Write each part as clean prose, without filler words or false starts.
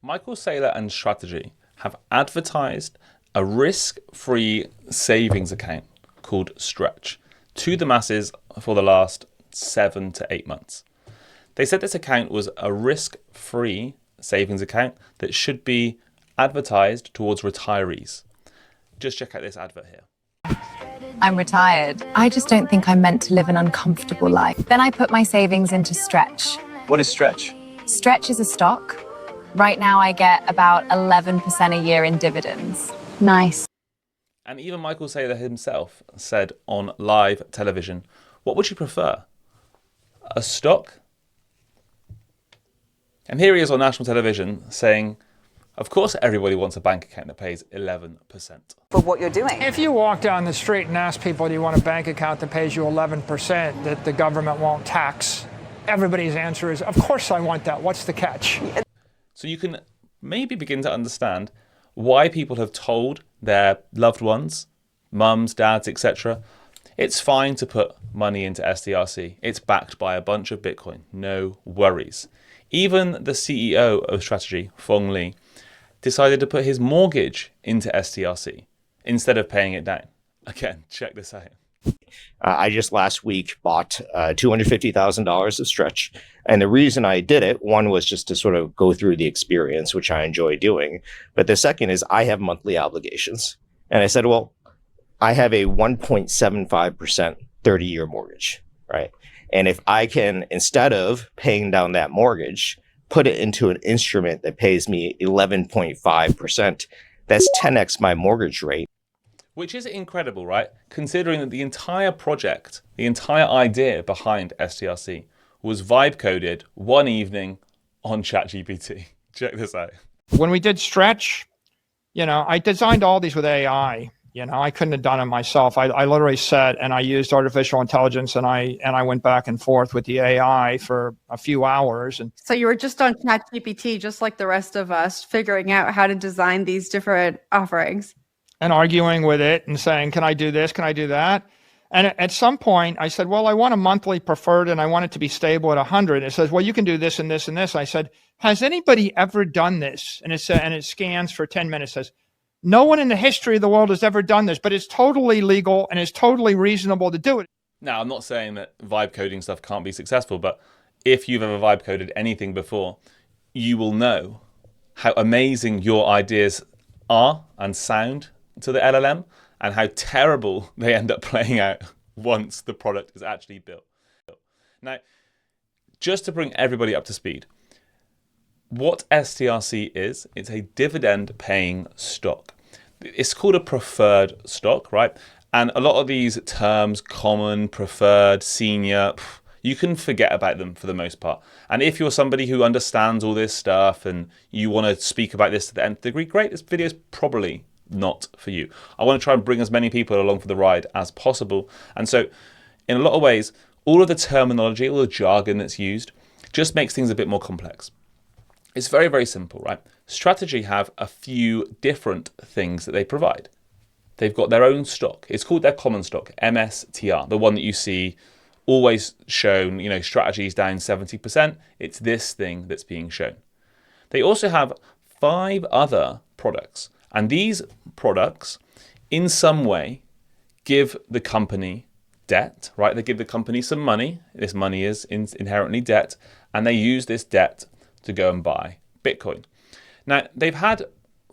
Michael Saylor and STRC have advertised a risk-free savings account called Stretch to the masses for the last 7 to 8 months. They said this account was a risk-free savings account that should be advertised towards retirees. Just check out this advert here. I'm retired. I just don't think I'm meant to live an uncomfortable life. Then I put my savings into Stretch. What is Stretch? Stretch is a stock. Right now I get about 11% a year in dividends. Nice. And even Michael Saylor himself said on live television, what would you prefer? A stock? And here he is on national television saying, of course everybody wants a bank account that pays 11%. For what you're doing. If you walk down the street and ask people, do you want a bank account that pays you 11% that the government won't tax? Everybody's answer is, of course I want that. What's the catch? So you can maybe begin to understand why people have told their loved ones, mums, dads, etc., it's fine to put money into STRC. It's backed by a bunch of Bitcoin. No worries. Even the CEO of STRC, 𝗙𝗃𝗏, decided to put his mortgage into STRC instead of paying it down. Again, check this out. I just last week bought $250,000 of Stretch. And the reason I did it, one was just to sort of go through the experience, which I enjoy doing. But the second is I have monthly obligations. And I said, well, I have a 1.75% 30-year mortgage, right? And if I can, instead of paying down that mortgage, put it into an instrument that pays me 11.5%, that's 10x my mortgage rate. Which is incredible, right? Considering that the entire project, the entire idea behind STRC was vibe coded one evening on ChatGPT. Check this out. When we did Stretch, I designed all these with AI. I couldn't have done it myself. I literally sat and I used artificial intelligence and I went back and forth with the AI for a few hours. And so you were just on ChatGPT, just like the rest of us, figuring out how to design these different offerings. And arguing with it and saying, can I do this? Can I do that? And at some point I said, well, I want a monthly preferred and I want it to be stable at 100. It says, well, you can do this and this and this. I said, has anybody ever done this? And it scans for 10 minutes, says, no one in the history of the world has ever done this, but it's totally legal and it's totally reasonable to do it. Now, I'm not saying that vibe coding stuff can't be successful, but if you've ever vibe coded anything before, you will know how amazing your ideas are and sound to the LLM and how terrible they end up playing out once the product is actually built. Now, just to bring everybody up to speed, what STRC is, it's a dividend paying stock. It's called a preferred stock, right? And a lot of these terms, common, preferred, senior, you can forget about them for the most part. And if you're somebody who understands all this stuff and you want to speak about this to the nth degree, great, this video is probably not for you. I want to try and bring as many people along for the ride as possible. And so in a lot of ways, all of the terminology, all the jargon that's used just makes things a bit more complex. It's very, very simple, right? STRC have a few different things that they provide. They've got their own stock. It's called their common stock, MSTR, the one that you see always shown, strategies down 70%. It's this thing that's being shown. They also have 5 other products. And these products, in some way, give the company debt, right? They give the company some money. This money is inherently debt. And they use this debt to go and buy Bitcoin. Now, they've had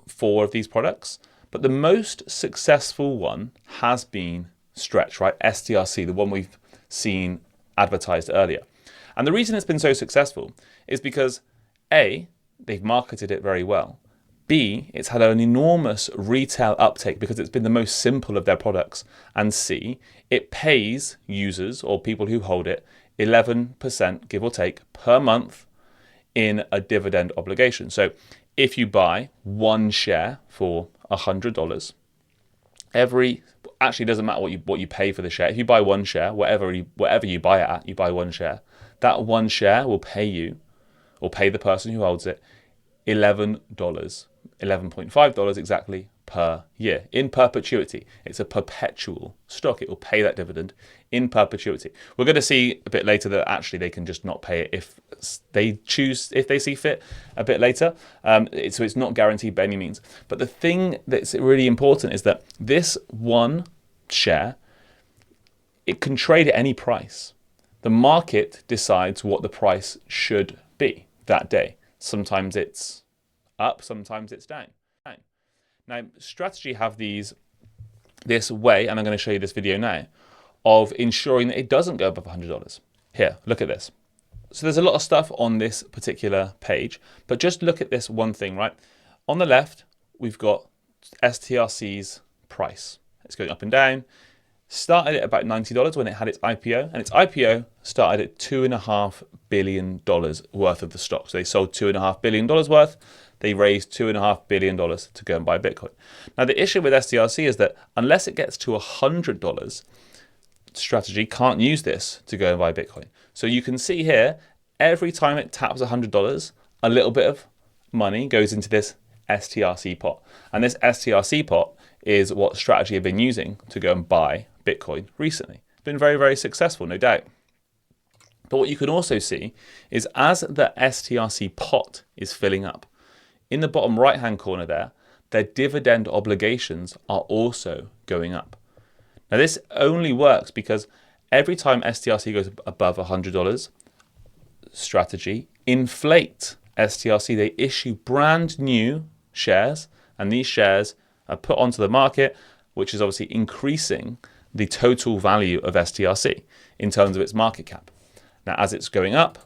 4 of these products, but the most successful one has been Stretch, right? STRC, the one we've seen advertised earlier. And the reason it's been so successful is because A, they've marketed it very well. B, it's had an enormous retail uptake because it's been the most simple of their products. And C, it pays users or people who hold it 11%, give or take, per month in a dividend obligation. So if you buy 1 share for $100, actually doesn't matter what you pay for the share. If you buy 1 share, whatever you buy it at, you buy 1 share. That 1 share will pay you, or pay the person who holds it, $11, $11.5 exactly per year in perpetuity. It's a perpetual stock. It will pay that dividend in perpetuity. We're going to see a bit later that actually they can just not pay it if they choose, if they see fit a bit later. So it's not guaranteed by any means. But the thing that's really important is that this one share, it can trade at any price. The market decides what the price should be that day. Sometimes it's up, sometimes it's down. Now, STRC have this way, and I'm going to show you this video now, of ensuring that it doesn't go above $100. Here, look at this. So there's a lot of stuff on this particular page, but just look at this one thing, right? On the left, we've got STRC's price. It's going up and down. Started at about $90 when it had its IPO, and its IPO started at $2.5 billion worth of the stock. So they sold $2.5 billion worth. They raised $2.5 billion to go and buy Bitcoin. Now, the issue with STRC is that unless it gets to $100, STRC can't use this to go and buy Bitcoin. So you can see here, every time it taps $100, a little bit of money goes into this STRC pot. And this STRC pot is what STRC have been using to go and buy Bitcoin recently. It's been very, very successful, no doubt. But what you can also see is as the STRC pot is filling up, in the bottom right-hand corner there, their dividend obligations are also going up. Now, this only works because every time STRC goes above $100, STRC inflate STRC. They issue brand new shares, and these shares are put onto the market, which is obviously increasing the total value of STRC in terms of its market cap. Now, as it's going up,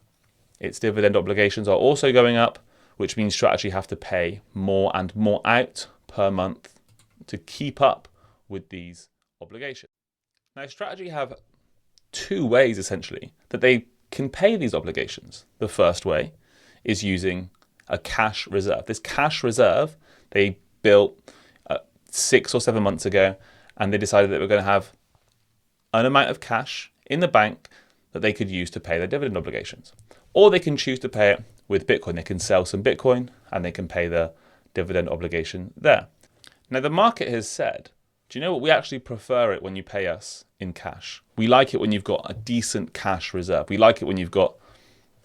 its dividend obligations are also going up, which means STRC have to pay more and more out per month to keep up with these obligations. Now, STRC have two ways, essentially, that they can pay these obligations. The first way is using a cash reserve. This cash reserve they built 6 or 7 months ago, and they decided that we're going to have an amount of cash in the bank that they could use to pay their dividend obligations. Or they can choose to pay it with Bitcoin. They can sell some Bitcoin and they can pay the dividend obligation there. Now, the market has said, do you know what? We actually prefer it when you pay us in cash. We like it when you've got a decent cash reserve. We like it when you've got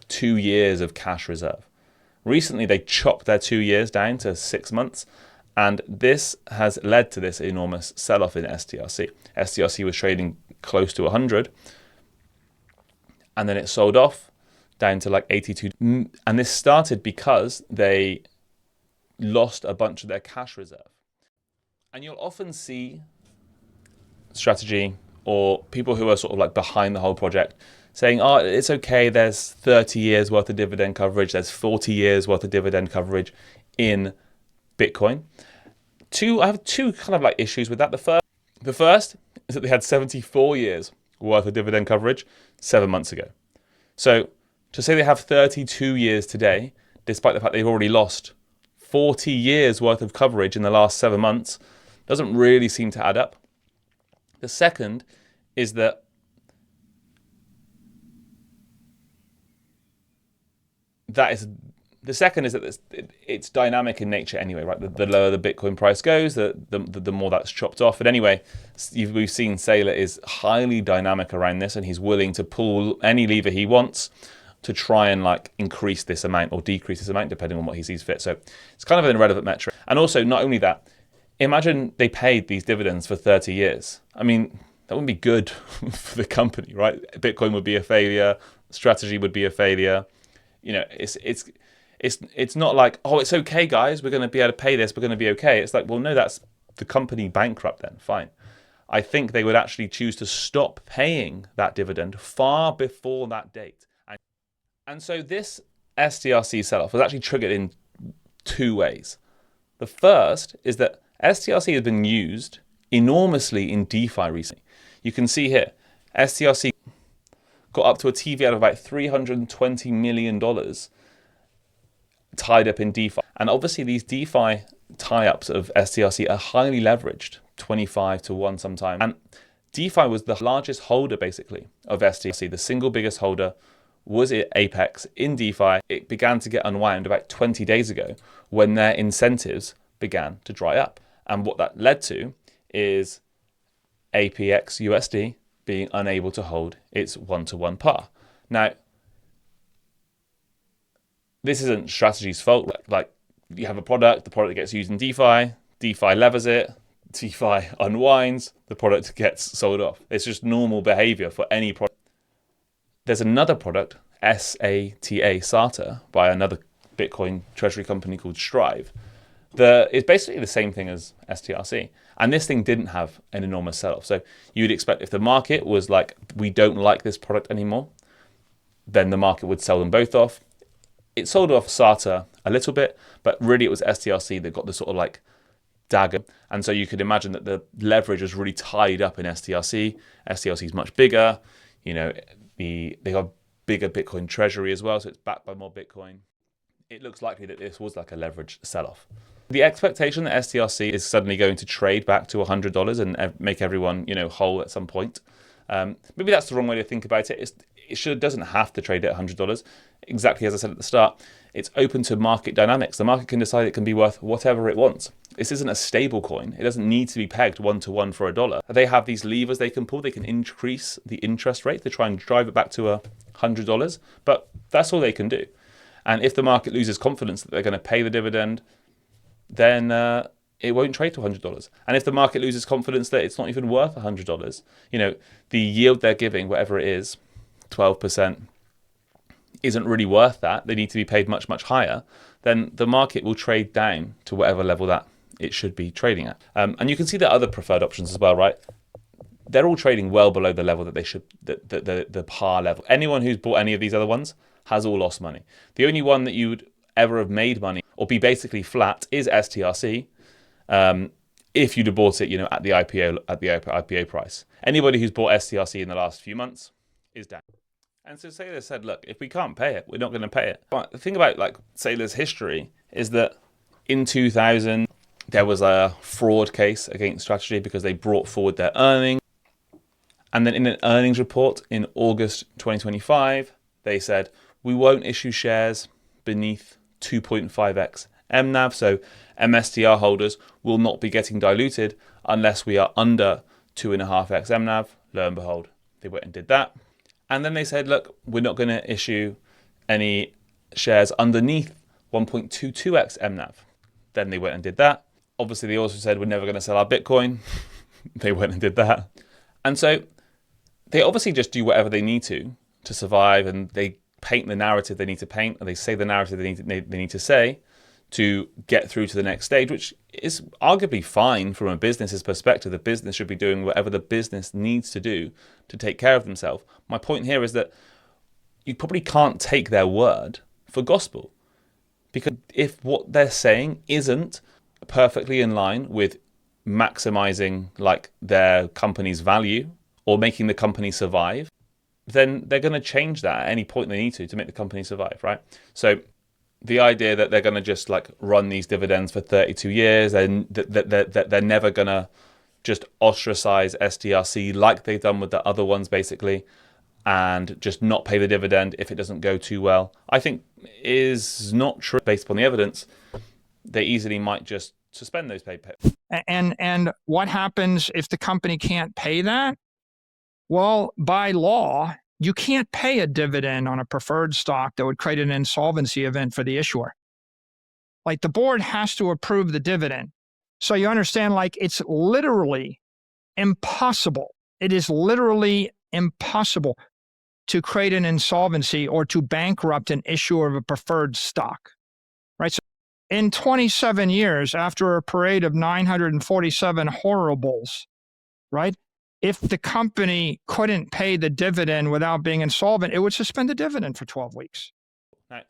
2 years of cash reserve. Recently, they chopped their 2 years down to 6 months. And this has led to this enormous sell-off in STRC. STRC was trading close to 100, and then it sold off down to like 82. And this started because they lost a bunch of their cash reserve. And you'll often see STRC or people who are sort of like behind the whole project saying, oh, it's okay, there's 30 years worth of dividend coverage, there's 40 years worth of dividend coverage in Bitcoin. I have two kind of like issues with that. The first is that they had 74 years worth of dividend coverage 7 months ago. So to say they have 32 years today, despite the fact they've already lost 40 years worth of coverage in the last 7 months, doesn't really seem to add up. The second is that it's dynamic in nature anyway, right? The lower the Bitcoin price goes, the more that's chopped off. And anyway, we've seen Saylor is highly dynamic around this, and he's willing to pull any lever he wants to try and like increase this amount or decrease this amount depending on what he sees fit. So it's kind of an irrelevant metric. And also, not only that, imagine they paid these dividends for 30 years. I mean, that wouldn't be good for the company, right? Bitcoin would be a failure. STRC would be a failure. You know, it's not like, oh, it's okay, guys, we're going to be able to pay this, we're going to be okay. It's like, well, no, that's the company bankrupt then, fine. I think they would actually choose to stop paying that dividend far before that date. And so this STRC sell-off was actually triggered in 2 ways. The first is that STRC has been used enormously in DeFi recently. You can see here, STRC got up to a TV out of about $320 million tied up in DeFi. And obviously these DeFi tie-ups of STRC are highly leveraged, 25 to 1 sometimes. And DeFi was the largest holder basically of STRC. The single biggest holder was Apex in DeFi. It began to get unwound about 20 days ago when their incentives began to dry up. And what that led to is APXUSD being unable to hold its one-to-one par. Now, this isn't strategy's fault. Like, you have a product, the product gets used in DeFi, DeFi levers it, DeFi unwinds, the product gets sold off. It's just normal behavior for any product. There's another product, SATA, by another Bitcoin treasury company called Strive. It's basically the same thing as STRC. And this thing didn't have an enormous sell-off. So you'd expect if the market was like, we don't like this product anymore, then the market would sell them both off. It sold off SATA a little bit, but really it was STRC that got the sort of like dagger. And so you could imagine that the leverage was really tied up in STRC. STRC is much bigger. You know, they have bigger Bitcoin treasury as well, so it's backed by more Bitcoin. It looks likely that this was like a leveraged sell-off. The expectation that STRC is suddenly going to trade back to $100 and make everyone, you know, whole at some point. Maybe that's the wrong way to think about it. It doesn't have to trade at $100. Exactly as I said at the start, it's open to market dynamics. The market can decide it can be worth whatever it wants. This isn't a stable coin. It doesn't need to be pegged one-to-one for $1. They have these levers they can pull. They can increase the interest rate to try and drive it back to $100, but that's all they can do. And if the market loses confidence that they're going to pay the dividend, then it won't trade to $100. And if the market loses confidence that it's not even worth $100, you know, the yield they're giving, whatever it is, 12%, isn't really worth that. They need to be paid much, much higher. Then the market will trade down to whatever level that it should be trading at. And you can see the other preferred options as well, right? They're all trading well below the level that they should, the par level. Anyone who's bought any of these other ones has all lost money. The only one that you would ever have made money or be basically flat is STRC. If you'd have bought it, you know, at the IPO price. Anybody who's bought STRC in the last few months is down. And so Saylor said, look, if we can't pay it, we're not going to pay it. But the thing about like Saylor's history is that in 2000, there was a fraud case against Strategy because they brought forward their earnings. And then in an earnings report in August 2025, they said, we won't issue shares beneath 2.5x MNAV. So MSTR holders will not be getting diluted unless we are under 2.5x MNAV. Lo and behold, they went and did that. And then they said, look, we're not going to issue any shares underneath 1.22x MNAV. Then they went and did that. Obviously, they also said, we're never going to sell our Bitcoin. They went and did that. And so they obviously just do whatever they need to survive, and they paint the narrative they need to paint, and they say the narrative they need to say to get through to the next stage, which is arguably fine from a business's perspective. The business should be doing whatever the business needs to do to take care of themselves. My point here is that you probably can't take their word for gospel, because if what they're saying isn't perfectly in line with maximizing like their company's value or making the company survive, then they're going to change that at any point they need to make the company survive, right? So the idea that they're going to just like run these dividends for 32 years and that they're never going to just ostracize STRC like they've done with the other ones basically, and just not pay the dividend if it doesn't go too well, I think is not true. Based upon the evidence, they easily might just suspend those pay. And what happens if the company can't pay that? Well, by law, you can't pay a dividend on a preferred stock that would create an insolvency event for the issuer. Like, the board has to approve the dividend. So you understand, like, it's literally impossible. It is literally impossible to create an insolvency or to bankrupt an issuer of a preferred stock, right? So in 27 years, after a parade of 947 horribles, right? If the company couldn't pay the dividend without being insolvent, it would suspend the dividend for 12 weeks. Now,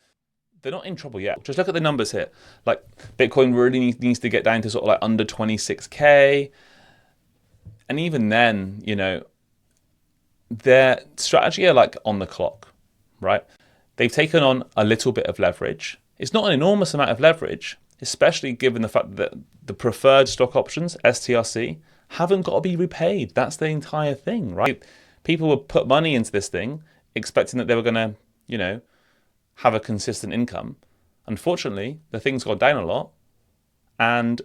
they're not in trouble yet. Just look at the numbers here. Like, Bitcoin really needs to get down to sort of like under 26K. And even then, you know, their strategy are like on the clock, right? They've taken on a little bit of leverage. It's not an enormous amount of leverage, especially given the fact that the preferred stock options, STRC, haven't got to be repaid. That's the entire thing, right? People would put money into this thing expecting that they were going to, you know, have a consistent income. Unfortunately, the thing's gone down a lot, and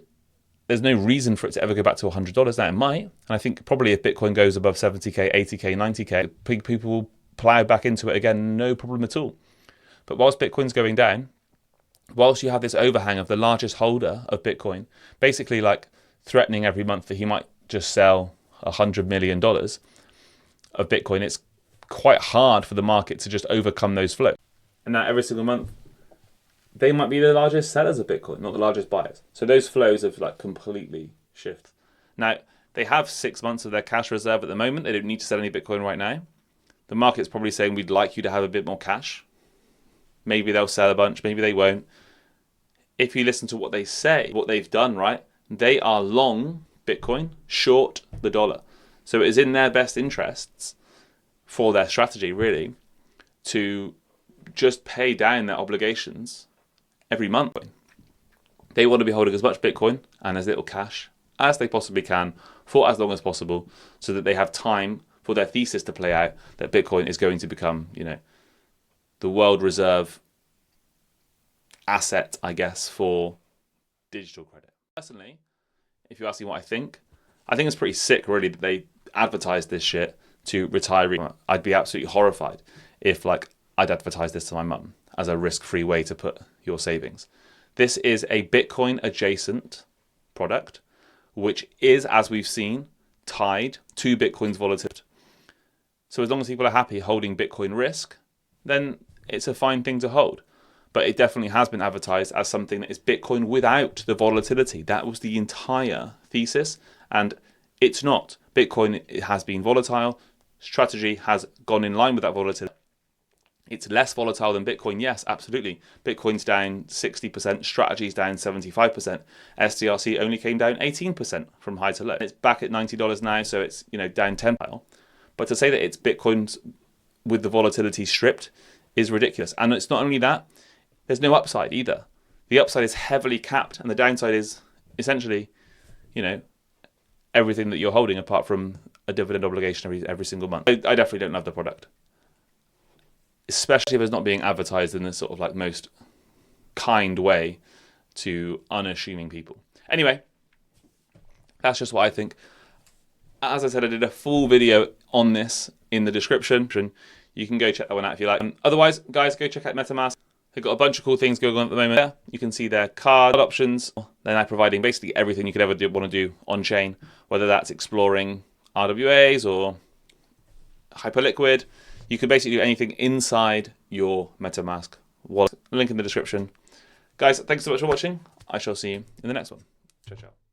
there's no reason for it to ever go back to $100. Now it might, and I think probably if Bitcoin goes above 70k, 80k, 90k, people will plow back into it again, no problem at all. But whilst Bitcoin's going down, whilst you have this overhang of the largest holder of Bitcoin, basically like threatening every month that he might just sell $100 million of Bitcoin, it's quite hard for the market to just overcome those flows. And now every single month, they might be the largest sellers of Bitcoin, not the largest buyers. So those flows have like completely shifted. Now, they have 6 months of their cash reserve at the moment. They don't need to sell any Bitcoin right now. The market's probably saying, we'd like you to have a bit more cash. Maybe they'll sell a bunch, maybe they won't. If you listen to what they say, what they've done, right? They are long Bitcoin, short the dollar. So it is in their best interests for their strategy, really, to just pay down their obligations every month. They want to be holding as much Bitcoin and as little cash as they possibly can for as long as possible, so that they have time for their thesis to play out that Bitcoin is going to become, you know, the world reserve asset, I guess, for digital credit. Personally, if you ask me what I think it's pretty sick, really, that they advertised this shit to retirees. I'd be absolutely horrified if, like, I'd advertise this to my mum as a risk-free way to put your savings. This is a Bitcoin adjacent product, which is, as we've seen, tied to Bitcoin's volatility. So as long as people are happy holding Bitcoin risk, then it's a fine thing to hold. But it definitely has been advertised as something that is Bitcoin without the volatility. That was the entire thesis, and it's not. Bitcoin, it has been volatile. Strategy has gone in line with that volatility. It's less volatile than Bitcoin, yes, absolutely. Bitcoin's down 60%, strategy's down 75%. STRC only came down 18% from high to low. It's back at $90 now, so it's, you know, down 10%. But to say that it's Bitcoin's with the volatility stripped is ridiculous. And it's not only that, there's no upside either. The upside is heavily capped, and the downside is essentially, you know, everything that you're holding apart from a dividend obligation every single month. I definitely don't love the product, especially if it's not being advertised in this sort of like most kind way to unassuming people. Anyway, that's just what I think. As I said, I did a full video on this in the description. You can go check that one out if you like. Otherwise, guys, go check out MetaMask. They've got a bunch of cool things going on at the moment. There, you can see their card options. They're now providing basically everything you could ever want to do on chain, whether that's exploring RWAs or Hyperliquid. You can basically do anything inside your MetaMask wallet. Link in the description. Guys, thanks so much for watching. I shall see you in the next one. Ciao, ciao.